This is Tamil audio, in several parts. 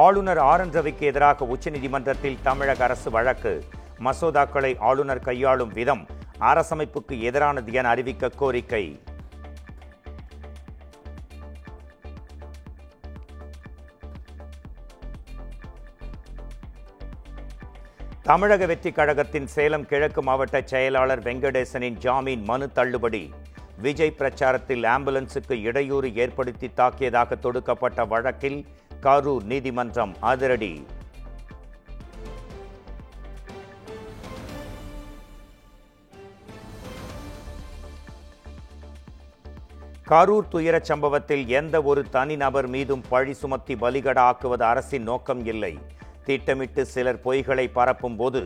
ஆளுநர் ஆர்.என். ரவிக்கு எதிராக உச்சநீதிமன்றத்தில் தமிழக அரசு வழக்கு. மசோதாக்களை ஆளுநர் கையாளும் விதம் அரசமைப்புக்கு எதிரானது என அறிவிக்க கோரிக்கை. தமிழக வெற்றி கழகத்தின் சேலம் கிழக்கு மாவட்ட செயலாளர் வெங்கடேசனின் ஜாமீன் மனு தள்ளுபடி. விஜய் பிரச்சாரத்தில் ஆம்புலன்ஸுக்கு இடையூறு ஏற்படுத்தி தாக்கியதாக தொடுக்கப்பட்ட வழக்கில் கரூர் நீதிமன்றம் அதிரடி. கரூர் துயரச் சம்பவத்தில் எந்த ஒரு தனிநபர் மீதும் பழி சுமத்தி பலிகடா ஆக்குவது அரசின் நோக்கம் இல்லை. திட்டமிட்டு சிலர் பொய்களை பரப்பும் போது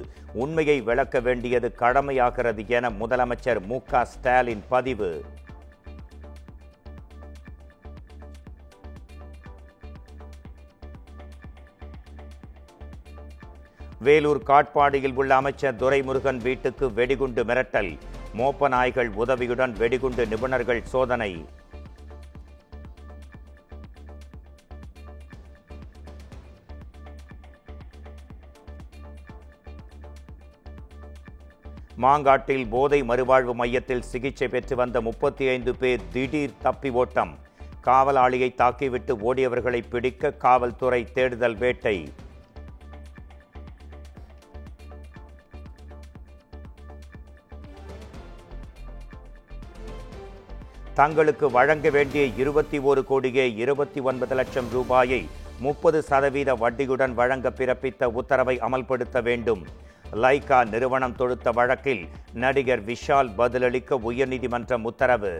உண்மையை விளக்க வேண்டியது கடமையாகிறது என முதலமைச்சர் மு.க. ஸ்டாலின் பதிவு. வேலூர் காட்பாடியில் உள்ள அமைச்சர் துரைமுருகன் வீட்டுக்கு வெடிகுண்டு மிரட்டல். மோப்ப நாய்கள் உதவியுடன் வெடிகுண்டு நிபுணர்கள் சோதனை. மாங்காட்டில் போதை மறுவாழ்வு மையத்தில் சிகிச்சை பெற்று வந்த 35 பேர் திடீர் தப்பி ஓட்டம். காவலாளியை தாக்கிவிட்டு ஓடியவர்களை பிடிக்க காவல்துறை தேடுதல் வேட்டை. தங்களுக்கு வழங்க வேண்டிய 21 கோடியே 29 லட்சம் ரூபாயை 30% வட்டியுடன் வழங்க பிறப்பித்த உத்தரவை அமல்படுத்த வேண்டும். லைகா நிறுவனம் தொடுத்த வழக்கில் நடிகர் விஷால் பதிலளிக்க உயர்நீதிமன்றம் உத்தரவு.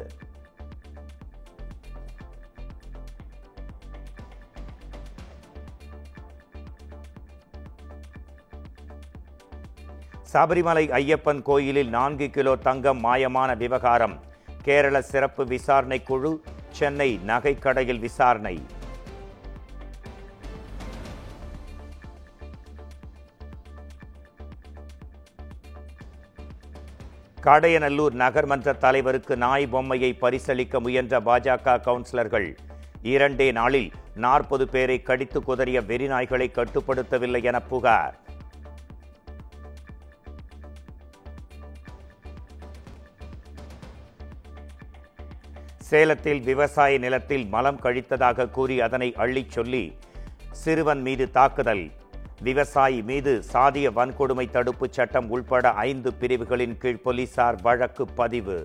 சபரிமலை ஐயப்பன் கோயிலில் 4 கிலோ தங்கம் மாயமான விவகாரம். கேரள சிறப்பு விசாரணை குழு சென்னை நகைக்கடையில் விசாரணை. கடையநல்லூர் நகர்மன்ற தலைவருக்கு நாய் பொம்மையை பரிசளிக்க முயன்ற பாஜக கவுன்சிலர்கள். 2 நாளில் 40 பேரை கடித்து குதறிய வெறிநாய்களை கட்டுப்படுத்தவில்லை என புகார். சேலத்தில் விவசாய நிலத்தில் மலம் கழித்ததாக கூறி அதனை அள்ளிச் சொல்லி சிறுவன் மீது தாக்குதல். விவசாயி மீது சாதிய வன்கொடுமை தடுப்பு சட்டம் உள்பட 5 பிரிவுகளின் கீழ் போலீசார் வழக்கு பதிவு.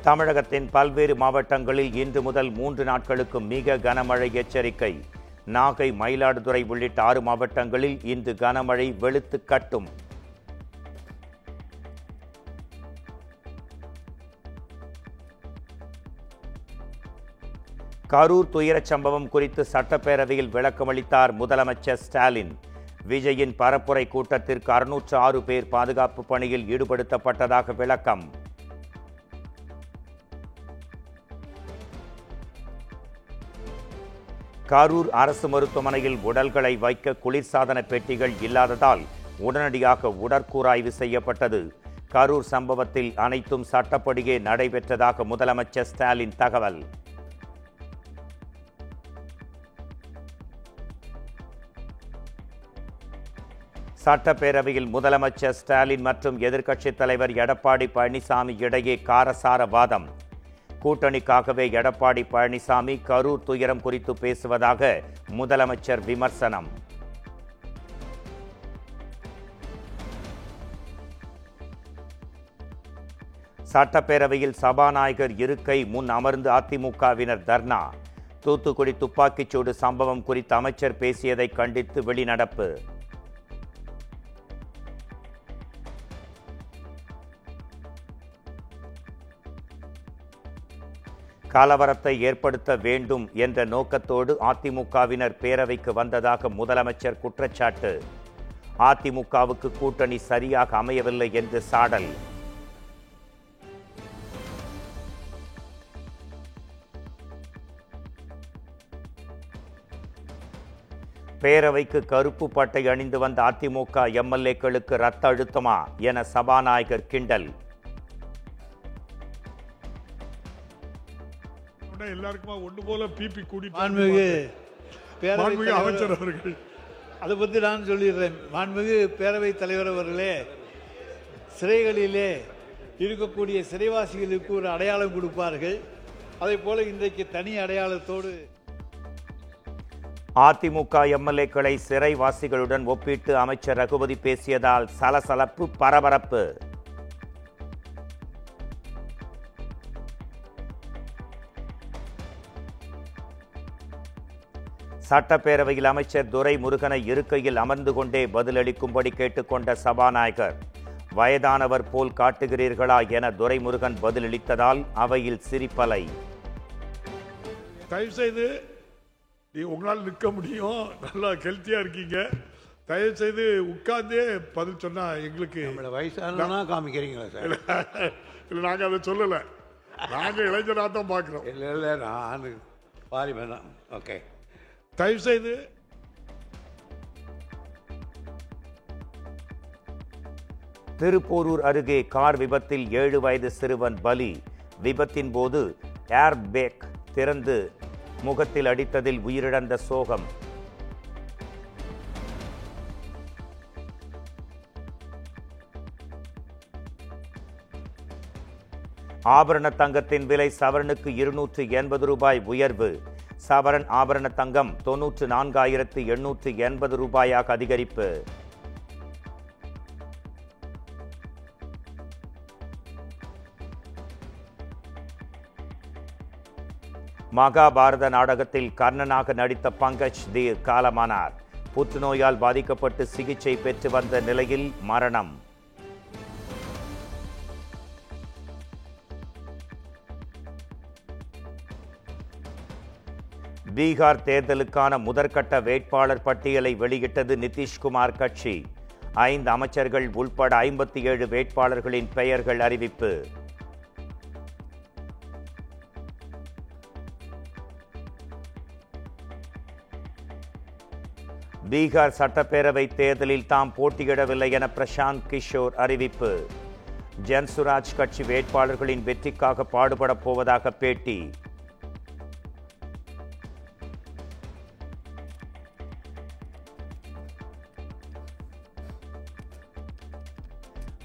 தமிழகத்தின் பல்வேறு மாவட்டங்களில் இன்று முதல் 3 நாட்களுக்கு மிக கனமழை எச்சரிக்கை. நாகை, மயிலாடுதுறை உள்ளிட்ட 6 மாவட்டங்களில் இன்று கனமழை வெளுத்து கட்டும். கரூர் துயரச் சம்பவம் குறித்து சட்டப்பேரவையில் விளக்கமளித்தார் முதலமைச்சர் ஸ்டாலின். விஜயின் பரப்புரை கூட்டத்திற்கு 606 பேர் பாதுகாப்பு பணியில் ஈடுபடுத்தப்பட்டதாக விளக்கம். கரூர் அரசு மருத்துவமனையில் உடல்களை வைக்க குளிர்சாதன பெட்டிகள் இல்லாததால் உடனடியாக உடற்கூறாய்வு செய்யப்பட்டது. கரூர் சம்பவத்தில் அனைத்தும் சட்டப்படியே நடைபெற்றதாக முதலமைச்சர் ஸ்டாலின் தகவல். சட்டப்பேரவையில் முதலமைச்சர் ஸ்டாலின் மற்றும் எதிர்க்கட்சித் தலைவர் எடப்பாடி பழனிசாமி இடையே காரசார வாதம். கூட்டணிக்காகவே எடப்பாடி பழனிசாமி கரூர் துயரம் குறித்து பேசுவதாக முதலமைச்சர் விமர்சனம். சட்டப்பேரவையில் சபாநாயகர் இருக்கை முன் அமர்ந்து அதிமுகவினர் தர்ணா. தூத்துக்குடி துப்பாக்கிச்சூடு சம்பவம் குறித்து அமைச்சர் பேசியதை கண்டித்து வெளிநடப்பு. கலவரத்தை ஏற்படுத்த வேண்டும் என்ற நோக்கத்தோடு அதிமுகவினர் பேரவைக்கு வந்ததாக முதலமைச்சர் குற்றச்சாட்டு. அதிமுகவுக்கு கூட்டணி சரியாக அமையவில்லை என்று சாடல். பேரவைக்கு கருப்பு பட்டை அணிந்து வந்த அதிமுக எம்எல்ஏக்களுக்கு ரத்த அழுத்தமா என சபாநாயகர் கிண்டல். எல்லாருக்குமா ஒன்று போல பிபி கூட்டிட்டு அமைச்சர் அவர்கள் அதை பற்றி நான் சொல்லிடுறேன். மாண்புமிகு பேரவைத் தலைவர் அவர்களே, சிறைகளிலே இருக்கக்கூடிய சிறைவாசிகளுக்கு ஒரு அடையாளம் கொடுப்பார்கள். அதே போல இன்றைக்கு தனி அடையாளத்தோடு அதிமுக எம்எல்ஏக்களை சிறைவாசிகளுடன் ஒப்பிட்டு அமைச்சர் ரகுபதி பேசியதால் சலசலப்பு, பரபரப்பு. சட்டப்பேரவையில் அமைச்சர் துரைமுருகனை இருக்கையில் அமர்ந்து கொண்டே பதிலளிக்கும்படி கேட்டுக்கொண்ட சபாநாயகர், வயதானவர் போல் காட்டுகிறீர்களா என துரைமுருகன் பதிலளித்ததால் அவையில் சிரிப்பலை. தயவு செய்து உங்களால் நிற்க முடியும், நல்லா ஹெல்த்தியா இருக்கீங்க, தயவு செய்து உட்கார்ந்தே பதில் சொன்னா எங்களுக்கு வயசானா காமிக்கிறீங்களா சார்? இல்லை, நாங்கள் அதை சொல்லலை, நாங்கள் இளைஞராக தான் பார்க்குறோம். இல்லை நான் பாரி வேணாம். ஓகே, தயவு செய்து. திருப்போரூர் அருகே கார் விபத்தில் 7 வயது சிறுவன் பலி. விபத்தின் போது ஏர் பேக் திறந்து முகத்தில் அடித்ததில் உயிரிழந்த சோகம். ஆபரண தங்கத்தின் விலை சவரனுக்கு 280 ரூபாய் உயர்வு. சவரன் ஆபரண தங்கம் 94,880 ரூபாயாக அதிகரிப்பு. மகாபாரத நாடகத்தில் கர்ணனாக நடித்த பங்கஜ் தீர் காலமானார். புற்றுநோயால் பாதிக்கப்பட்டு சிகிச்சை பெற்று வந்த நிலையில் மரணம். பீகார் தேர்தலுக்கான முதற்கட்ட வேட்பாளர் பட்டியலை வெளியிட்டது நிதிஷ்குமார் கட்சி. 5 அமைச்சர்கள் உள்பட 57 வேட்பாளர்களின் பெயர்கள் அறிவிப்பு. பீகார் சட்டப்பேரவை தேர்தலில் தாம் போட்டியிடவில்லை என பிரசாந்த் கிஷோர் அறிவிப்பு. ஜன்சுராஜ் கட்சி வேட்பாளர்களின் வெற்றிக்காக பாடுபடப் போவதாக பேட்டி.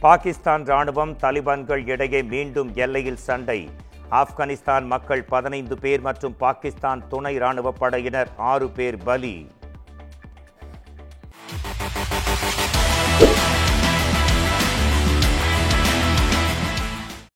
பாகிஸ்தான் ராணுவம் தாலிபான்கள் இடையே மீண்டும் எல்லையில் சண்டை. ஆப்கானிஸ்தான் மக்கள் 15 பேர் மற்றும் பாகிஸ்தான் துணை ராணுவ படையினர் 6 பேர் பலி.